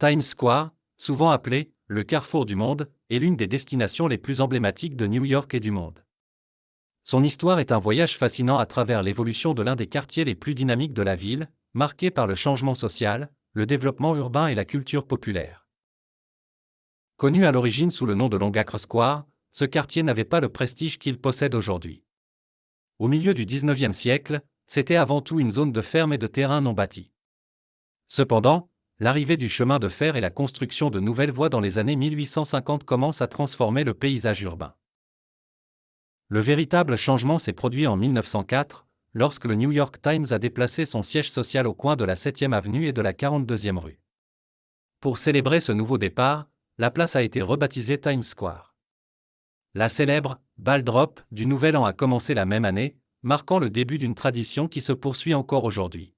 Times Square, souvent appelé le carrefour du monde, est l'une des destinations les plus emblématiques de New York et du monde. Son histoire est un voyage fascinant à travers l'évolution de l'un des quartiers les plus dynamiques de la ville, marqué par le changement social, le développement urbain et la culture populaire. Connu à l'origine sous le nom de Longacre Square, ce quartier n'avait pas le prestige qu'il possède aujourd'hui. Au milieu du XIXe siècle, c'était avant tout une zone de ferme et de terrains non bâtis. Cependant, l'arrivée du chemin de fer et la construction de nouvelles voies dans les années 1850 commencent à transformer le paysage urbain. Le véritable changement s'est produit en 1904, lorsque le New York Times a déplacé son siège social au coin de la 7e avenue et de la 42e rue. Pour célébrer ce nouveau départ, la place a été rebaptisée Times Square. La célèbre « Ball Drop » du Nouvel An a commencé la même année, marquant le début d'une tradition qui se poursuit encore aujourd'hui.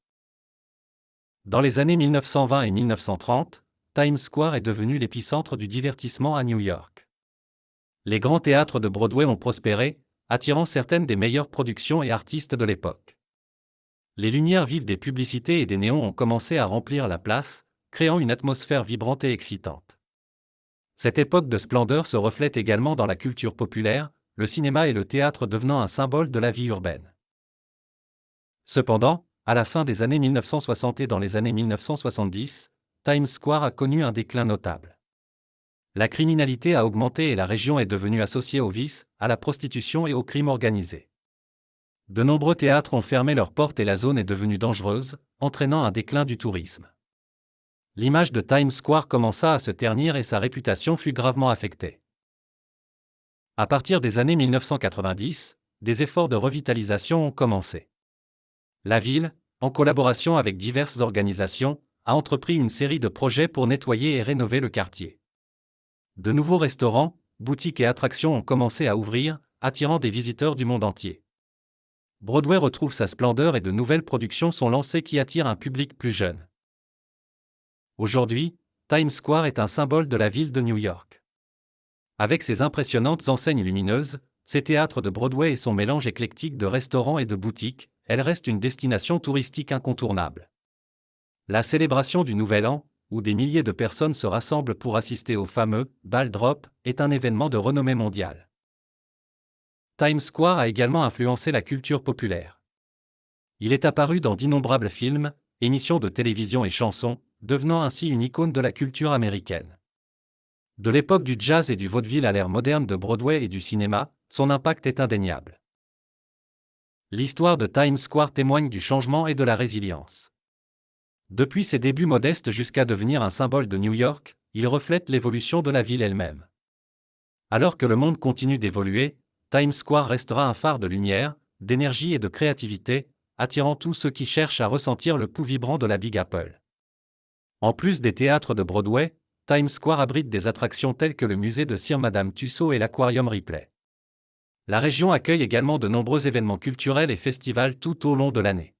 Dans les années 1920 et 1930, Times Square est devenu l'épicentre du divertissement à New York. Les grands théâtres de Broadway ont prospéré, attirant certaines des meilleures productions et artistes de l'époque. Les lumières vives des publicités et des néons ont commencé à remplir la place, créant une atmosphère vibrante et excitante. Cette époque de splendeur se reflète également dans la culture populaire, le cinéma et le théâtre devenant un symbole de la vie urbaine. Cependant, à la fin des années 1960 et dans les années 1970, Times Square a connu un déclin notable. La criminalité a augmenté et la région est devenue associée au vice, à la prostitution et au crime organisé. De nombreux théâtres ont fermé leurs portes et la zone est devenue dangereuse, entraînant un déclin du tourisme. L'image de Times Square commença à se ternir et sa réputation fut gravement affectée. À partir des années 1990, des efforts de revitalisation ont commencé. La ville, en collaboration avec diverses organisations, a entrepris une série de projets pour nettoyer et rénover le quartier. De nouveaux restaurants, boutiques et attractions ont commencé à ouvrir, attirant des visiteurs du monde entier. Broadway retrouve sa splendeur et de nouvelles productions sont lancées qui attirent un public plus jeune. Aujourd'hui, Times Square est un symbole de la ville de New York. Avec ses impressionnantes enseignes lumineuses, ses théâtres de Broadway et son mélange éclectique de restaurants et de boutiques, elle reste une destination touristique incontournable. La célébration du Nouvel An, où des milliers de personnes se rassemblent pour assister au fameux « Ball Drop », est un événement de renommée mondiale. Times Square a également influencé la culture populaire. Il est apparu dans d'innombrables films, émissions de télévision et chansons, devenant ainsi une icône de la culture américaine. De l'époque du jazz et du vaudeville à l'ère moderne de Broadway et du cinéma, son impact est indéniable. L'histoire de Times Square témoigne du changement et de la résilience. Depuis ses débuts modestes jusqu'à devenir un symbole de New York, il reflète l'évolution de la ville elle-même. Alors que le monde continue d'évoluer, Times Square restera un phare de lumière, d'énergie et de créativité, attirant tous ceux qui cherchent à ressentir le pouls vibrant de la Big Apple. En plus des théâtres de Broadway, Times Square abrite des attractions telles que le musée de Sir Madame Tussauds et l'aquarium Ripley. La région accueille également de nombreux événements culturels et festivals tout au long de l'année.